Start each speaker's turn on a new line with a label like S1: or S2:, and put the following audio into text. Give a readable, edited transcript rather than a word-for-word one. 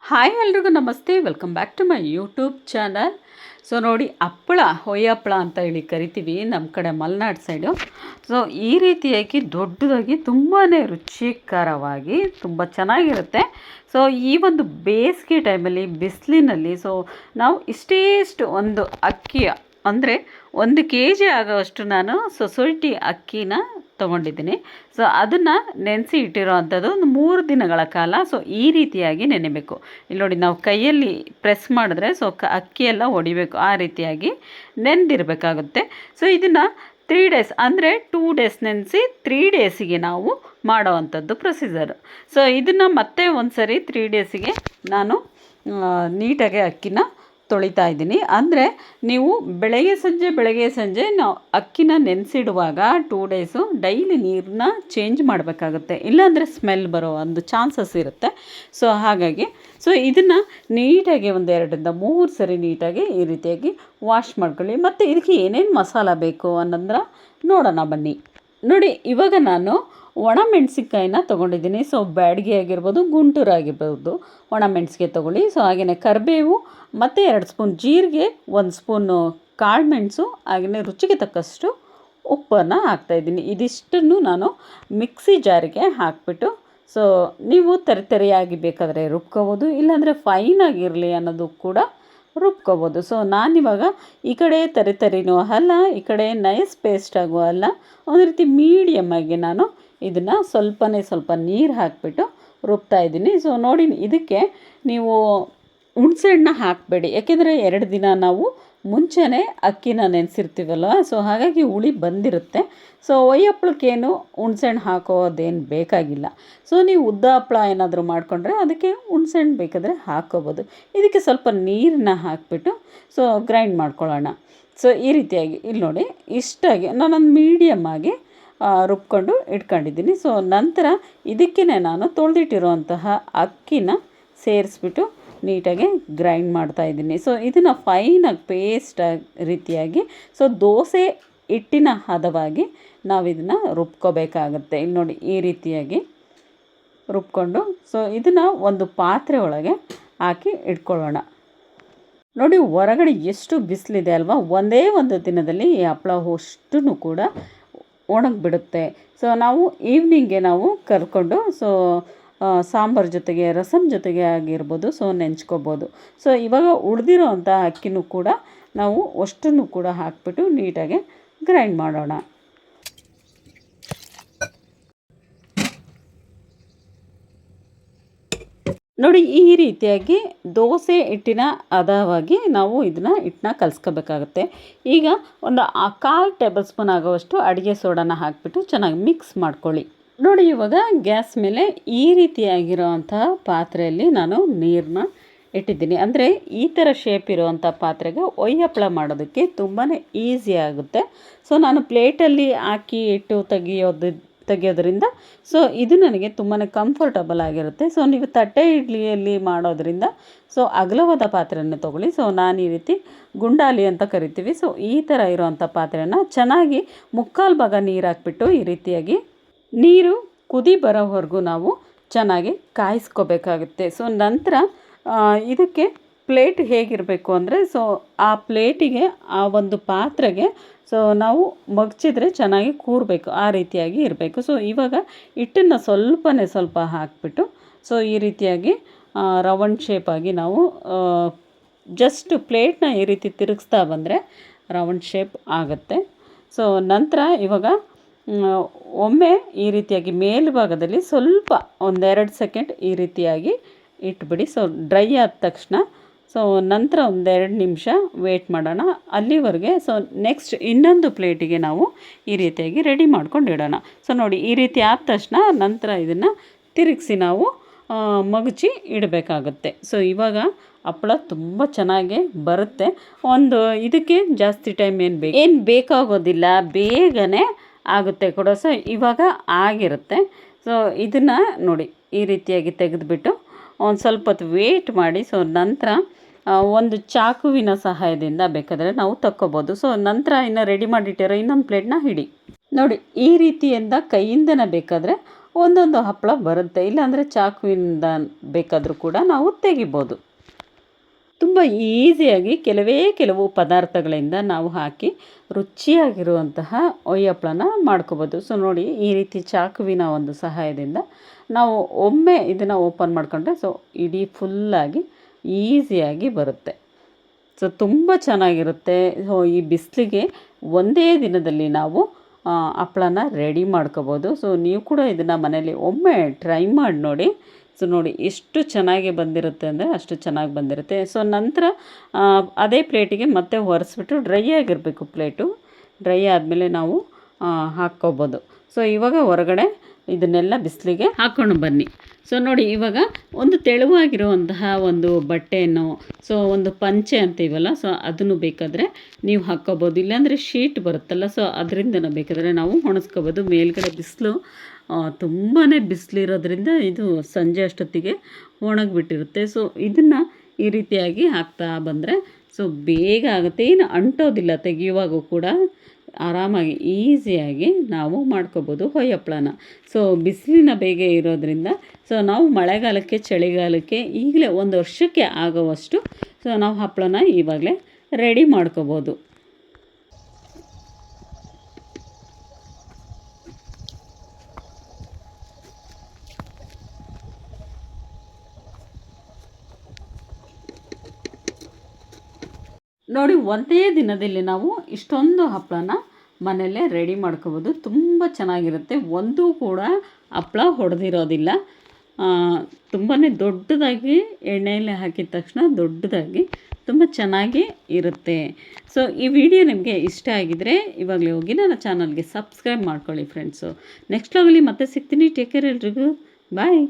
S1: Hi ಎಲ್ರಿಗೂ ನಮಸ್ತೆ, welcome back to my YouTube channel. So ನೋಡಿ, ಹಪ್ಪಳ ಹೊಯ್ಯ ಹಪ್ಪಳ ಅಂತ ಹೇಳಿ ಕರಿತೀವಿ ನಮ್ಮ ಕಡೆ ಮಲೆನಾಡು ಸೈಡು. ಸೊ ಈ ರೀತಿಯಾಗಿ ದೊಡ್ಡದಾಗಿ ತುಂಬಾ ರುಚಿಕರವಾಗಿ ತುಂಬ ಚೆನ್ನಾಗಿರುತ್ತೆ. ಸೊ ಈ ಒಂದು ಬೇಸಿಗೆ ಟೈಮಲ್ಲಿ ಬಿಸಿಲಿನಲ್ಲಿ ಸೊ ನಾವು ಇಷ್ಟು ಒಂದು ಅಕ್ಕಿಯ ಅಂದರೆ 1 kg ಆಗೋವಷ್ಟು ನಾನು ಸೊಸೈಟಿ ಅಕ್ಕಿನ ತೊಗೊಂಡಿದ್ದೀನಿ. ಸೊ ಅದನ್ನು ನೆನೆಸಿ ಇಟ್ಟಿರೋ ಅಂಥದ್ದು ಒಂದು 3 ದಿನಗಳ ಕಾಲ. ಸೊ ಈ ರೀತಿಯಾಗಿ ನೆನೆಬೇಕು. ಇಲ್ಲಿ ನೋಡಿ, ನಾವು ಕೈಯಲ್ಲಿ ಪ್ರೆಸ್ ಮಾಡಿದ್ರೆ ಸೊ ಅಕ್ಕಿಯೆಲ್ಲ ಹೊಡಿಬೇಕು, ಆ ರೀತಿಯಾಗಿ ನೆನೆದಿರಬೇಕಾಗುತ್ತೆ. ಸೊ ಇದನ್ನು 3 ಡೇಸ್ ಅಂದರೆ 2 ಡೇಸ್ ನೆನೆಸಿ 3 ಡೇಸಿಗೆ ನಾವು ಮಾಡೋವಂಥದ್ದು ಪ್ರೊಸೀಜರು. ಸೊ ಇದನ್ನು ಮತ್ತೆ ಒಂದು ಸರಿ 3 ಡೇಸಿಗೆ ನಾನು ನೀಟಾಗಿ ಅಕ್ಕಿನ ತೊಳಿತಾ ಇದ್ದೀನಿ. ಅಂದರೆ ನೀವು ಬೆಳಗ್ಗೆ ಸಂಜೆ ನಾವು ಅಕ್ಕಿನ ನೆನೆಸಿಡುವಾಗ 2 ಡೇಸು ಡೈಲಿ ನೀರನ್ನ ಚೇಂಜ್ ಮಾಡಬೇಕಾಗುತ್ತೆ, ಇಲ್ಲಾಂದರೆ ಸ್ಮೆಲ್ ಬರೋ ಒಂದು ಚಾನ್ಸಸ್ ಇರುತ್ತೆ. ಸೊ ಹಾಗಾಗಿ ಇದನ್ನು ನೀಟಾಗಿ 1 2ರಿಂದ 3 ಸರಿ ನೀಟಾಗಿ ಈ ರೀತಿಯಾಗಿ ವಾಶ್ ಮಾಡ್ಕೊಳ್ಳಿ. ಮತ್ತು ಇದಕ್ಕೆ ಏನೇನು ಮಸಾಲ ಬೇಕು ಅನ್ನೋದ್ರ ನೋಡೋಣ ಬನ್ನಿ. ನೋಡಿ, ಇವಾಗ ನಾನು ಒಣಮೆಣಸಿನ್ಕಾಯಿನ ತೊಗೊಂಡಿದ್ದೀನಿ. ಸೊ ಬ್ಯಾಡಗಿ ಆಗಿರ್ಬೋದು, ಗುಂಟೂರು ಆಗಿರ್ಬೋದು, ಒಣಮೆಣಸಿಗೆ ತೊಗೊಳ್ಳಿ. ಸೊ ಹಾಗೆಯೇ ಕರಿಬೇವು ಮತ್ತು 2 ಸ್ಪೂನ್ ಜೀರಿಗೆ, 1 ಸ್ಪೂನು ಕಾಳುಮೆಣಸು, ಹಾಗೆಯೇ ರುಚಿಗೆ ತಕ್ಕಷ್ಟು ಉಪ್ಪನ್ನು ಹಾಕ್ತಾಯಿದ್ದೀನಿ. ಇದಿಷ್ಟನ್ನು ನಾನು ಮಿಕ್ಸಿ ಜಾರಿಗೆ ಹಾಕಿಬಿಟ್ಟು ಸೊ ನೀವು ತರಿಯಾಗಿ ಬೇಕಾದರೆ ರುಬ್ಕೋಬೋದು, ಇಲ್ಲಾಂದರೆ ಫೈನಾಗಿರಲಿ ಅನ್ನೋದು ಕೂಡ ರುಬ್ಕೋಬೋದು. ಸೊ ನಾನಿವಾಗ ಈ ಕಡೆ ತರಿನೂ ಅಲ್ಲ, ಈ ಕಡೆ ನೈಸ್ ಪೇಸ್ಟ್ ಆಗೋ ಅಲ್ಲ, ಒಂದು ರೀತಿ ಮೀಡಿಯಮ್ಮಾಗಿ ನಾನು ಇದನ್ನು ಸ್ವಲ್ಪ ನೀರು ಹಾಕಿಬಿಟ್ಟು ರುಬ್ತಾ ಇದ್ದೀನಿ. ಸೊ ನೋಡಿ, ಇದಕ್ಕೆ ನೀವು ಹುಣಸೆಹಣ್ಣು ಹಾಕಬೇಡಿ, ಯಾಕೆಂದರೆ 2 ದಿನ ನಾವು ಮುಂಚೆನೇ ಅಕ್ಕಿನ ನೆನೆಸಿರ್ತೀವಲ್ವ. ಸೊ ಹಾಗಾಗಿ ಹುಳಿ ಬಂದಿರುತ್ತೆ. ಸೊ ಹೊಯ್ಯ ಹಪ್ಳಕ್ಕೇನು ಹುಣಸೆಹಣ್ಣು ಹಾಕೋದೇನು ಬೇಕಾಗಿಲ್ಲ. ಸೊ ನೀವು ಉದ್ದ ಹಪ್ಪಳ ಏನಾದರೂ ಮಾಡಿಕೊಂಡ್ರೆ ಅದಕ್ಕೆ ಹುಣಸೆಹಣ್ಣು ಬೇಕಾದರೆ ಹಾಕ್ಕೋಬೋದು. ಇದಕ್ಕೆ ಸ್ವಲ್ಪ ನೀರನ್ನ ಹಾಕಿಬಿಟ್ಟು ಸೊ ಗ್ರೈಂಡ್ ಮಾಡ್ಕೊಳ್ಳೋಣ. ಸೊ ಈ ರೀತಿಯಾಗಿ ಇಲ್ಲಿ ನೋಡಿ, ಇಷ್ಟಾಗಿ ನಾನೊಂದು ಮೀಡಿಯಮ್ಮಾಗಿ ರುಬ್ಕೊಂಡು ಇಟ್ಕೊಂಡಿದ್ದೀನಿ. ಸೊ ನಂತರ ಇದಕ್ಕೇ ನಾನು ತೊಳೆದಿಟ್ಟಿರುವಂತಹ ಅಕ್ಕಿನ ಸೇರಿಸ್ಬಿಟ್ಟು ನೀಟಾಗಿ ಗ್ರೈಂಡ್ ಮಾಡ್ತಾಯಿದ್ದೀನಿ. ಸೊ ಇದನ್ನು ಫೈನಾಗಿ ಪೇಸ್ಟ್ ರೀತಿಯಾಗಿ ಸೊ ದೋಸೆ ಹಿಟ್ಟಿನ ಹದವಾಗಿ ನಾವು ಇದನ್ನು ರುಬ್ಕೋಬೇಕಾಗತ್ತೆ. ಇಲ್ಲಿ ನೋಡಿ, ಈ ರೀತಿಯಾಗಿ ರುಬ್ಕೊಂಡು ಸೊ ಇದನ್ನು ಒಂದು ಪಾತ್ರೆ ಒಳಗೆ ಹಾಕಿ ಇಟ್ಕೊಳ್ಳೋಣ. ನೋಡಿ, ಹೊರಗಡೆ ಎಷ್ಟು ಬಿಸಿಲಿದೆ ಅಲ್ವಾ. ಒಂದೇ ಒಂದು ದಿನದಲ್ಲಿ ಈ ಹಪ್ಪಳ ಅಷ್ಟೂ ಕೂಡ ಒಣಗಿಬಿಡುತ್ತೆ. ಸೊ ನಾವು ಈವ್ನಿಂಗ್ಗೆ ನಾವು ಕರ್ಕೊಂಡು ಸೊ ಸಾಂಬಾರು ಜೊತೆಗೆ, ರಸಮ್ ಜೊತೆಗೆ ಆಗಿರ್ಬೋದು ಸೊ ನೆಂಚ್ಕೋಬೋದು. ಸೊ ಇವಾಗ ಉಳಿದಿರೋ ಅಂಥ ಅಕ್ಕಿನೂ ಕೂಡ ನಾವು ಅಷ್ಟನ್ನು ಕೂಡ ಹಾಕಿಬಿಟ್ಟು ನೀಟಾಗಿ ಗ್ರೈಂಡ್ ಮಾಡೋಣ. ನೋಡಿ, ಈ ರೀತಿಯಾಗಿ ದೋಸೆ ಹಿಟ್ಟಿನ ಹದವಾಗಿ ನಾವು ಹಿಟ್ಟನ್ನ ಕಲಿಸ್ಕೋಬೇಕಾಗತ್ತೆ. ಈಗ ಒಂದು 1/4 ಟೇಬಲ್ ಸ್ಪೂನ್ ಆಗೋವಷ್ಟು ಅಡುಗೆ ಸೋಡಾನ ಹಾಕಿಬಿಟ್ಟು ಚೆನ್ನಾಗಿ ಮಿಕ್ಸ್ ಮಾಡ್ಕೊಳ್ಳಿ. ನೋಡಿ, ಇವಾಗ ಗ್ಯಾಸ್ ಮೇಲೆ ಈ ರೀತಿಯಾಗಿರೋ ಅಂತಹ ಪಾತ್ರೆಯಲ್ಲಿ ನಾನು ನೀರನ್ನ ಇಟ್ಟಿದ್ದೀನಿ. ಅಂದರೆ ಈ ಥರ ಶೇಪ್ ಇರೋವಂಥ ಪಾತ್ರೆಗೆ ಹೊಯ್ಯ ಹಪ್ಪಳ ಮಾಡೋದಕ್ಕೆ ತುಂಬಾ ಈಸಿ ಆಗುತ್ತೆ. ಸೊ ನಾನು ಪ್ಲೇಟಲ್ಲಿ ಹಾಕಿ ಇಟ್ಟು ತೆಗಿಯೋದ್ರಿಂದ ಸೊ ಇದು ನನಗೆ ತುಂಬಾ ಕಂಫರ್ಟಬಲ್ ಆಗಿರುತ್ತೆ. ಸೊ ನೀವು ತಟ್ಟೆ ಇಡ್ಲಿಯಲ್ಲಿ ಮಾಡೋದ್ರಿಂದ ಸೊ ಅಗಲವಾದ ಪಾತ್ರೆಯನ್ನು ತೊಗೊಳ್ಳಿ. ಸೊ ನಾನು ಈ ರೀತಿ ಗುಂಡಾಲಿ ಅಂತ ಕರಿತೀವಿ. ಸೊ ಈ ಥರ ಇರೋವಂಥ ಪಾತ್ರೆನ ಚೆನ್ನಾಗಿ 3/4 ಭಾಗ ನೀರು ಹಾಕ್ಬಿಟ್ಟು ಈ ರೀತಿಯಾಗಿ ನೀರು ಕುದಿ ಬರೋವರೆಗೂ ನಾವು ಚೆನ್ನಾಗಿ ಕಾಯಿಸ್ಕೋಬೇಕಾಗುತ್ತೆ. ಸೊ ನಂತರ ಇದಕ್ಕೆ ಪ್ಲೇಟ್ ಹೇಗಿರಬೇಕು ಅಂದರೆ ಸೊ ಆ ಪ್ಲೇಟಿಗೆ, ಆ ಒಂದು ಪಾತ್ರೆಗೆ ಸೊ ನಾವು ಮಗ್ಚಿದ್ರೆ ಚೆನ್ನಾಗಿ ಕೂರಬೇಕು, ಆ ರೀತಿಯಾಗಿ ಇರಬೇಕು. ಸೊ ಇವಾಗ ಹಿಟ್ಟನ್ನು ಸ್ವಲ್ಪ ಹಾಕಿಬಿಟ್ಟು ಸೊ ಈ ರೀತಿಯಾಗಿ ರೌಂಡ್ ಶೇಪಾಗಿ ನಾವು ಜಸ್ಟ್ ಪ್ಲೇಟ್ನ ಈ ರೀತಿ ತಿರುಗಿಸ್ತಾ ಬಂದರೆ ರೌಂಡ್ ಶೇಪ್ ಆಗುತ್ತೆ. ಸೊ ನಂತರ ಇವಾಗ ಒಮ್ಮೆ ಈ ರೀತಿಯಾಗಿ ಮೇಲ್ಭಾಗದಲ್ಲಿ ಸ್ವಲ್ಪ 1-2 ಸೆಕೆಂಡ್ ಈ ರೀತಿಯಾಗಿ ಇಟ್ಬಿಡಿ. ಸೊ ಡ್ರೈ ಆದ ತಕ್ಷಣ ಸೊ ನಂತರ 1-2 ನಿಮಿಷ ವೇಟ್ ಮಾಡೋಣ ಅಲ್ಲಿವರೆಗೆ. ಸೊ ನೆಕ್ಸ್ಟ್ ಇನ್ನೊಂದು ಪ್ಲೇಟಿಗೆ ನಾವು ಈ ರೀತಿಯಾಗಿ ರೆಡಿ ಮಾಡ್ಕೊಂಡು ಇಡೋಣ. ಸೊ ನೋಡಿ, ಈ ರೀತಿ ಆದ ತಕ್ಷಣ ನಂತರ ಇದನ್ನು ತಿರುಗಿಸಿ ನಾವು ಮಗುಚಿ ಇಡಬೇಕಾಗುತ್ತೆ. ಸೊ ಇವಾಗ ಹಪ್ಪಳ ತುಂಬ ಚೆನ್ನಾಗಿ ಬರುತ್ತೆ. ಇದಕ್ಕೆ ಜಾಸ್ತಿ ಟೈಮ್ ಏನು ಬೇಕಾಗೋದಿಲ್ಲ, ಬೇಗನೆ ಆಗುತ್ತೆ ಕೂಡ. ಸೊ ಇವಾಗ ಆಗಿರುತ್ತೆ. ಸೊ ಇದನ್ನು ನೋಡಿ, ಈ ರೀತಿಯಾಗಿ ತೆಗೆದುಬಿಟ್ಟು ಒಂದು ಸ್ವಲ್ಪ ಹೊತ್ತು ವೇಟ್ ಮಾಡಿ. ಸೊ ನಂತರ ಒಂದು ಚಾಕುವಿನ ಸಹಾಯದಿಂದ ಬೇಕಾದರೆ ನಾವು ತಕ್ಕೋಬೋದು. ಸೊ ನಂತರ ಇನ್ನು ರೆಡಿ ಮಾಡಿಟ್ಟಿರೋ ಇನ್ನೊಂದು ಪ್ಲೇಟ್ನ ಹಿಡಿ. ನೋಡಿ, ಈ ರೀತಿಯಿಂದ ಕೈಯಿಂದನೇ ಬೇಕಾದರೆ ಒಂದೊಂದು ಹಪ್ಪಳ ಬರುತ್ತೆ. ಇಲ್ಲಾಂದರೆ ಚಾಕುವಿಂದ ಬೇಕಾದರೂ ಕೂಡ ನಾವು ತೆಗಿಬೋದು. ತುಂಬ ಈಸಿಯಾಗಿ ಕೆಲವು ಪದಾರ್ಥಗಳಿಂದ ನಾವು ಹಾಕಿ ರುಚಿಯಾಗಿರುವಂತಹ ಹೊಯ್ಗೆ ಹಪ್ಪಳನ ಮಾಡ್ಕೋಬೋದು. ಸೊ ನೋಡಿ, ಈ ರೀತಿ ಚಾಕುವಿನ ಒಂದು ಸಹಾಯದಿಂದ ನಾವು ಒಮ್ಮೆ ಇದನ್ನು ಓಪನ್ ಮಾಡಿಕೊಂಡ್ರೆ ಸೊ ಇಡೀ ಫುಲ್ಲಾಗಿ ಈಸಿಯಾಗಿ ಬರುತ್ತೆ. ಸೊ ತುಂಬ ಚೆನ್ನಾಗಿರುತ್ತೆ. ಸೊ ಈ ಬಿಸಿಲಿಗೆ ಒಂದೇ ದಿನದಲ್ಲಿ ನಾವು ಹಪ್ಪಳನ ರೆಡಿ ಮಾಡ್ಕೋಬೋದು. ಸೊ ನೀವು ಕೂಡ ಇದನ್ನು ಮನೇಲಿ ಒಮ್ಮೆ ಟ್ರೈ ಮಾಡಿ ನೋಡಿ. ಸೊ ನೋಡಿ, ಎಷ್ಟು ಚೆನ್ನಾಗಿ ಬಂದಿರುತ್ತೆ ಅಂದರೆ ಅಷ್ಟು ಚೆನ್ನಾಗಿ ಬಂದಿರುತ್ತೆ. ಸೊ ನಂತರ ಅದೇ ಪ್ಲೇಟಿಗೆ ಮತ್ತೆ ಒರೆಸ್ಬಿಟ್ಟು ಡ್ರೈ ಆಗಿರಬೇಕು ಪ್ಲೇಟು. ಡ್ರೈ ಆದಮೇಲೆ ನಾವು ಹಾಕ್ಕೋಬೋದು. ಸೊ ಇವಾಗ ಹೊರಗಡೆ ಇದನ್ನೆಲ್ಲ ಬಿಸಿಲಿಗೆ ಹಾಕ್ಕೊಂಡು ಬನ್ನಿ. ಸೊ ನೋಡಿ, ಇವಾಗ ಒಂದು ತೆಳುವಾಗಿರುವಂತಹ ಒಂದು ಬಟ್ಟೆಯನ್ನು, ಸೊ ಒಂದು ಪಂಚೆ ಅಂತೀವಲ್ಲ, ಸೊ ಅದನ್ನು ಬೇಕಾದರೆ ನೀವು ಹಾಕ್ಕೋಬೋದು. ಇಲ್ಲಾಂದರೆ ಶೀಟ್ ಬರುತ್ತಲ್ಲ, ಸೊ ಅದರಿಂದನೂ ಬೇಕಾದರೆ ನಾವು ಒಣಸ್ಕೋಬೋದು. ಮೇಲ್ಗಡೆ ಬಿಸಿಲು ತುಂಬಾ ಬಿಸಿಲಿರೋದ್ರಿಂದ ಇದು ಸಂಜೆ ಅಷ್ಟೊತ್ತಿಗೆ ಒಣಗಿಬಿಟ್ಟಿರುತ್ತೆ. ಸೊ ಇದನ್ನು ಈ ರೀತಿಯಾಗಿ ಹಾಕ್ತಾ ಬಂದರೆ ಸೊ ಬೇಗ ಆಗುತ್ತೆ, ಏನು ಅಂಟೋದಿಲ್ಲ. ತೆಗೆಯುವಾಗೂ ಕೂಡ ಆರಾಮಾಗಿ ಈಸಿಯಾಗಿ ನಾವು ಮಾಡ್ಕೋಬೋದು ಹೊಯ್ಗೆ ಹಪ್ಪಳನ. ಸೊ ಬಿಸಿಲಿನ ಬೇಗ ಇರೋದ್ರಿಂದ ಸೊ ನಾವು ಮಳೆಗಾಲಕ್ಕೆ, ಚಳಿಗಾಲಕ್ಕೆ, ಈಗಲೇ ಒಂದು ವರ್ಷಕ್ಕೆ ಆಗೋವಷ್ಟು ಸೊ ನಾವು ಹಪ್ಪಳನ ಇವಾಗಲೇ ರೆಡಿ ಮಾಡ್ಕೋಬೋದು. ನೋಡಿ, ಒಂದೇ ದಿನದಲ್ಲಿ ನಾವು ಇಷ್ಟೊಂದು ಹಪ್ಪಳನ ಮನೆಯಲ್ಲೇ ರೆಡಿ ಮಾಡ್ಕೋಬೋದು. ತುಂಬ ಚೆನ್ನಾಗಿರುತ್ತೆ. ಒಂದೂ ಕೂಡ ಹಪ್ಪಳ ಹೊಡೆದಿರೋದಿಲ್ಲ. ತುಂಬಾ ದೊಡ್ಡದಾಗಿ ಎಣ್ಣೆಯಲ್ಲಿ ಹಾಕಿದ ತಕ್ಷಣ ದೊಡ್ಡದಾಗಿ ತುಂಬ ಚೆನ್ನಾಗಿ ಇರುತ್ತೆ. ಸೊ ಈ ವಿಡಿಯೋ ನಿಮಗೆ ಇಷ್ಟ ಆಗಿದರೆ ಇವಾಗಲೇ ಹೋಗಿ ನನ್ನ ಚಾನಲ್ಗೆ ಸಬ್ಸ್ಕ್ರೈಬ್ ಮಾಡ್ಕೊಳ್ಳಿ ಫ್ರೆಂಡ್ಸು. ನೆಕ್ಸ್ಟ್ ವ್ಲಾಗಲ್ಲಿ ಮತ್ತೆ ಸಿಗ್ತೀನಿ. ಟೇಕ್ ಕೇರ್ ಎಲ್ರಿಗೂ. ಬಾಯ್.